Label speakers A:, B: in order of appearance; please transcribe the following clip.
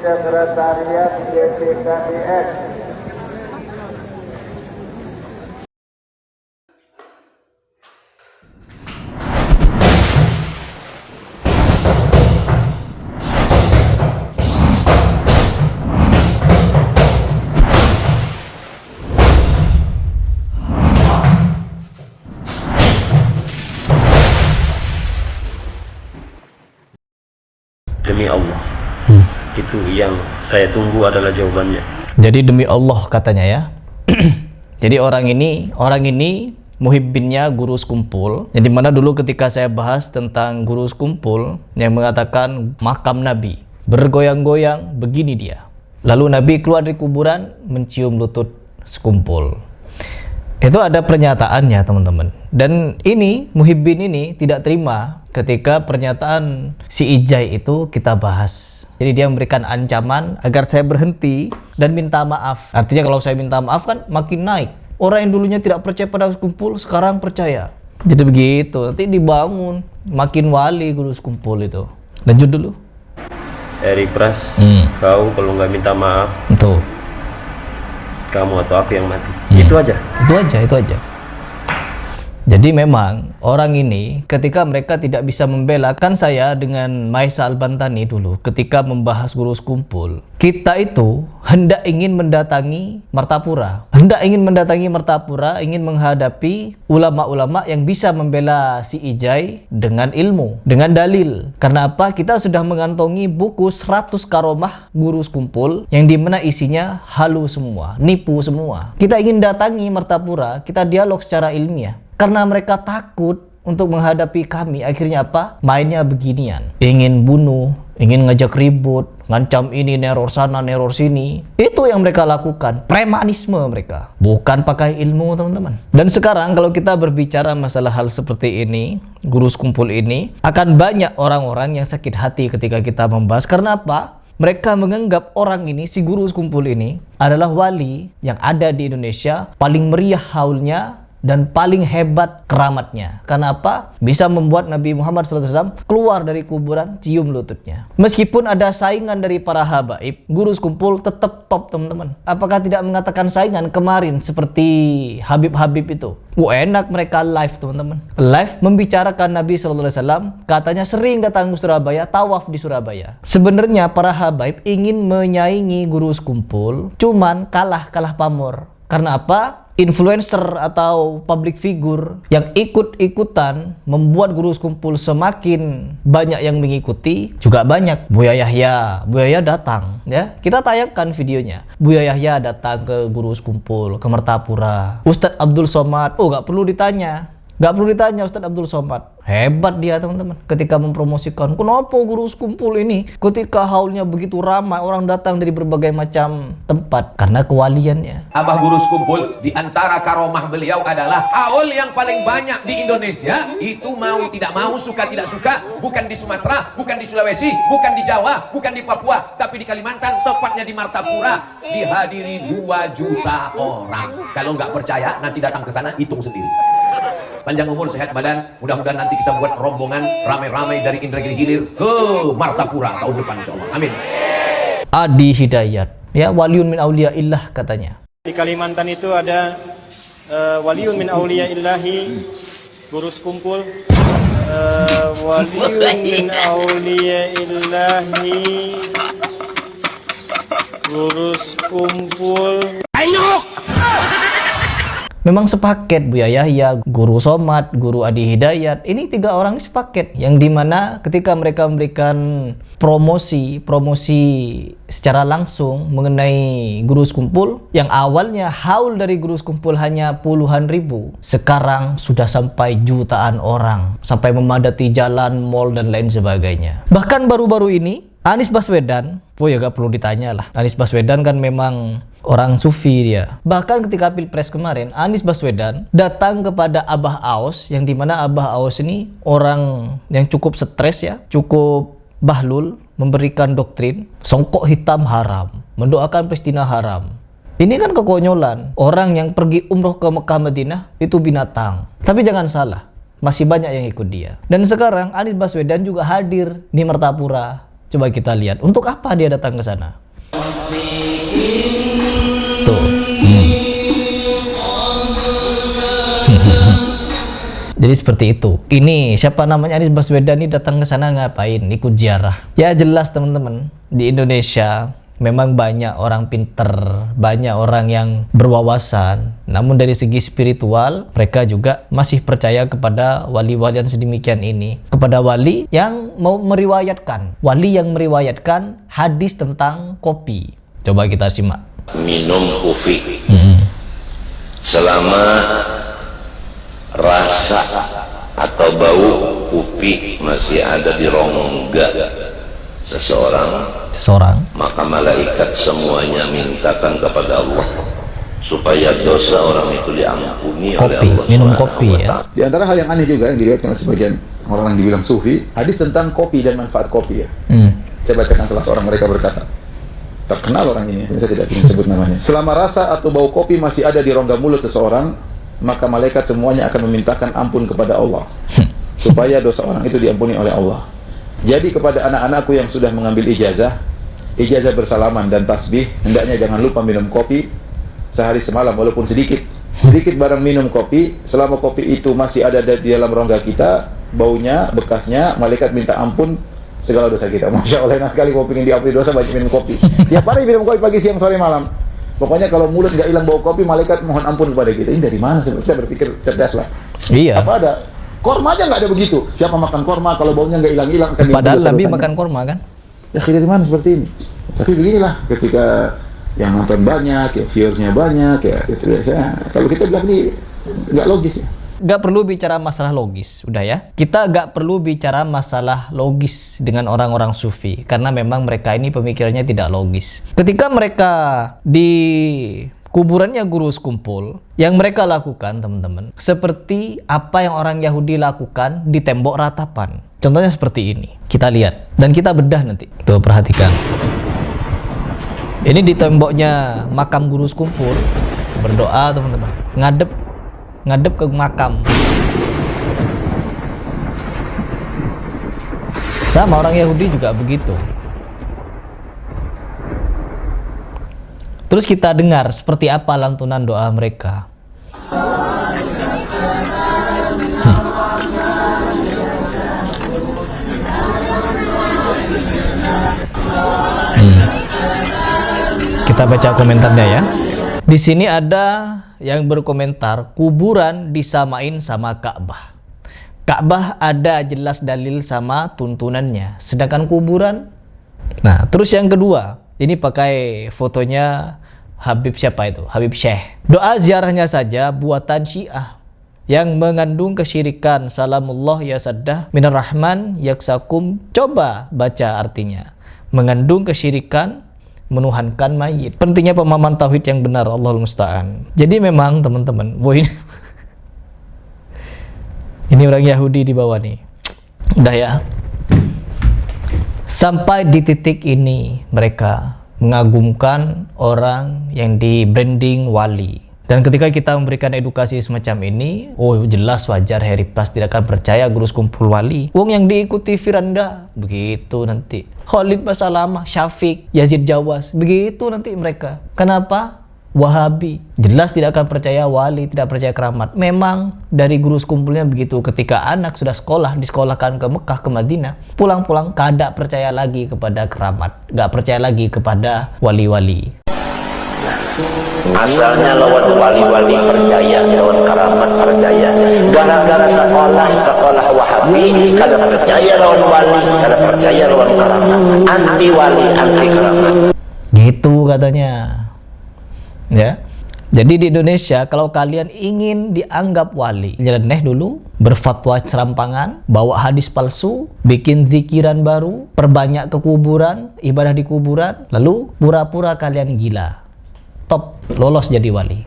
A: Sekretariat DPKDS.
B: Demi Allah, itu yang saya tunggu adalah jawabannya.
C: Jadi demi Allah katanya ya. Jadi orang ini muhibbinnya guru sekumpul. Yang dimana dulu ketika saya bahas tentang guru sekumpul yang mengatakan makam Nabi bergoyang-goyang, begini dia. Lalu Nabi keluar dari kuburan mencium lutut sekumpul. Itu ada pernyataannya teman-teman. Dan ini muhibbin ini tidak terima ketika pernyataan si Ijai itu kita bahas. Jadi dia memberikan ancaman agar saya berhenti dan minta maaf. Artinya kalau saya minta maaf kan makin naik. Orang yang dulunya tidak percaya pada sekumpul sekarang percaya. Jadi begitu. Nanti dibangun makin wali guru sekumpul itu. Lanjut dulu.
B: Eri Pras, kau kalau nggak minta maaf,
C: Tuh.
B: kamu atau aku yang mati. Itu aja.
C: Itu aja. Jadi memang orang ini ketika mereka tidak bisa membela, kan saya dengan Maisa Al-Bantani dulu ketika membahas guru sekumpul, kita itu hendak ingin mendatangi Martapura, ingin menghadapi ulama-ulama yang bisa membela si Ijai dengan ilmu, dengan dalil. Karena apa? Kita sudah mengantongi buku 100 karomah guru sekumpul yang dimana isinya halu semua, nipu semua. Kita ingin datangi Martapura, kita dialog secara ilmiah. Karena mereka takut untuk menghadapi kami, akhirnya apa? Mainnya beginian. Ingin bunuh, ingin ngajak ribut, ngancam ini, neror sana, neror sini. Itu yang mereka lakukan, premanisme mereka. Bukan pakai ilmu teman-teman. Dan sekarang kalau kita berbicara masalah hal seperti ini, guru sekumpul ini, akan banyak orang-orang yang sakit hati ketika kita membahas. Karena apa? Mereka menganggap orang ini, si guru sekumpul ini, adalah wali yang ada di Indonesia, paling meriah haulnya, dan paling hebat keramatnya. Karena apa? Bisa membuat Nabi Muhammad SAW keluar dari kuburan, cium lututnya. Meskipun ada saingan dari para habaib, guru sekumpul tetap top teman-teman. Apakah tidak mengatakan saingan kemarin seperti Habib-Habib itu? Enak mereka live teman-teman. Live membicarakan Nabi SAW, katanya sering datang ke Surabaya, tawaf di Surabaya. Sebenarnya para habaib ingin menyaingi guru sekumpul, cuman kalah pamor. Karena apa? Influencer atau public figure yang ikut-ikutan membuat guru sekumpul semakin banyak yang mengikuti, juga banyak. Buya Yahya datang ya. Kita tayangkan videonya. Buya Yahya datang ke guru sekumpul, ke Martapura. Ustadz Abdul Somad, gak perlu ditanya Ustadz Abdul Somad. Hebat dia teman-teman ketika mempromosikan. Kenapa guru sekumpul ini ketika haulnya begitu ramai, orang datang dari berbagai macam tempat? Karena kewaliannya.
D: Abah guru sekumpul, di antara karomah beliau adalah haul yang paling banyak di Indonesia. Itu mau tidak mau, suka tidak suka, bukan di Sumatera, bukan di Sulawesi, bukan di Jawa, bukan di Papua, tapi di Kalimantan, tepatnya di Martapura, dihadiri 2 juta orang. Kalau nggak percaya, nanti datang ke sana, hitung sendiri. Panjang umur, sehat badan, mudah-mudahan nanti kita buat rombongan ramai-ramai dari Indragiri Hilir ke Martapura tahun depan insyaallah. Amin.
C: Adi Hidayat, ya, waliun min aulia illah katanya.
E: Di Kalimantan itu ada waliun min aulia illahi guru sekumpul, waliun min aulia illahi guru sekumpul.
C: Memang sepaket Buya Yahya, Guru Somad, Guru Adi Hidayat. Ini 3 orang ini sepaket. Yang dimana ketika mereka memberikan promosi secara langsung mengenai guru sekumpul, yang awalnya haul dari guru sekumpul hanya puluhan ribu, sekarang sudah sampai jutaan orang, sampai memadati jalan, mall dan lain sebagainya. Bahkan baru-baru ini Anies Baswedan, gak perlu ditanya lah. Anies Baswedan kan memang orang sufi dia. Bahkan ketika Pilpres kemarin, Anies Baswedan datang kepada Abah Aos, yang dimana Abah Aos ini orang yang cukup stres ya, cukup bahlul, memberikan doktrin songkok hitam haram, mendoakan Palestina haram. Ini kan kekonyolan. Orang yang pergi umroh ke Mekah Madinah itu binatang. Tapi jangan salah, masih banyak yang ikut dia. Dan sekarang Anies Baswedan juga hadir di Martapura. Coba kita lihat, untuk apa dia datang ke sana? Tuh. Jadi seperti itu. Ini siapa namanya, Anies Baswedan ini datang ke sana ngapain? Ikut ziarah. Ya jelas teman-teman, di Indonesia memang banyak orang pinter, banyak orang yang berwawasan. Namun dari segi spiritual, mereka juga masih percaya kepada wali-wali yang sedemikian ini. Kepada wali yang mau meriwayatkan. Wali yang meriwayatkan hadis tentang kopi. Coba kita simak.
F: Minum kopi. Selama rasa atau bau kopi masih ada di rongga seseorang, maka malaikat semuanya mintakan kepada Allah supaya dosa orang itu diampuni oleh Allah.
C: Minum kopi ya.
G: Di antara hal yang aneh juga yang diriwayatkan oleh sebagian orang yang dibilang sufi, hadis tentang kopi dan manfaat kopi ya. Saya bacakan salah seorang mereka berkata, terkenal orang ini, saya tidak ingin sebut namanya. Selama rasa atau bau kopi masih ada di rongga mulut seseorang, maka malaikat semuanya akan memintakan ampun kepada Allah supaya dosa orang itu diampuni oleh Allah. Jadi kepada anak-anakku yang sudah mengambil ijazah bersalaman dan tasbih, hendaknya jangan lupa minum kopi sehari semalam walaupun sedikit barang minum kopi. Selama kopi itu masih ada di dalam rongga kita, baunya, bekasnya, malaikat minta ampun segala dosa kita. Masya Allah, enak sekali kalau ingin diampuni dosa banyak minum kopi. Tiap hari minum kopi pagi, siang, sore, malam. Pokoknya kalau mulut nggak hilang bau kopi, malaikat mohon ampun kepada kita. Ini dari mana? Kita berpikir cerdas lah.
C: Iya.
G: Apa ada? Korma aja nggak ada begitu. Siapa makan korma kalau baunya nggak hilang-hilang akan
C: Padahal Nabi makan korma kan?
G: Ya dari mana seperti ini? Tapi beginilah ketika yang nonton banyak, ya viewersnya banyak, ya itu biasanya. Kalau kita bilang ini nggak logis ya.
C: Gak perlu bicara masalah logis, udah ya. Kita gak perlu bicara masalah logis dengan orang-orang sufi, karena memang mereka ini pemikirannya tidak logis. Ketika mereka di kuburannya Guru Sekumpul, yang mereka lakukan teman-teman, seperti apa yang orang Yahudi lakukan di tembok ratapan. Contohnya seperti ini, kita lihat dan kita bedah nanti. Tuh perhatikan. Ini di temboknya makam Guru Sekumpul, berdoa teman-teman, ngadep ke makam. Sama orang Yahudi juga begitu. Terus kita dengar seperti apa lantunan doa mereka. Kita baca komentarnya ya. Di sini ada yang berkomentar, kuburan disamain sama Ka'bah. Ka'bah ada jelas dalil sama tuntunannya, sedangkan kuburan. Nah, terus yang kedua, ini pakai fotonya Habib siapa itu? Habib Syekh. Doa ziarahnya saja buatan Syiah yang mengandung kesyirikan. Salamullah ya saddah minar rahman yaksakum. Coba baca artinya. Mengandung kesyirikan, menuhankan mayit. Pentingnya pemahaman tauhid yang benar, Allahul musta'an. Jadi memang teman-teman, ini orang Yahudi di bawah nih. Udah ya. Sampai di titik ini mereka mengagumkan orang yang di branding wali. Dan ketika kita memberikan edukasi semacam ini, oh jelas wajar Harry Plus tidak akan percaya Guru Sekumpul wali. Wong yang diikuti Firanda, begitu nanti. Khalid Basalamah, Syafiq, Yazid Jawas, begitu nanti mereka. Kenapa? Wahabi. Jelas tidak akan percaya wali, tidak percaya keramat. Memang dari Guru Sekumpulnya begitu. Ketika anak sudah sekolah, disekolahkan ke Mekah, ke Madinah, pulang-pulang kada percaya lagi kepada keramat, gak percaya lagi kepada wali-wali.
F: Asalnya lawan wali-wali percaya, lawan karamat percaya. Gara-gara sekolah Wahabi, kada percaya lawan wali, kada percaya lawan karamat. Anti wali, anti karamat.
C: Gitu katanya. Ya. Jadi di Indonesia kalau kalian ingin dianggap wali, nyeleneh dulu, berfatwa serampangan, bawa hadis palsu, bikin zikiran baru, perbanyak ke kuburan, ibadah di kuburan, lalu pura-pura kalian gila. Top, lolos jadi wali.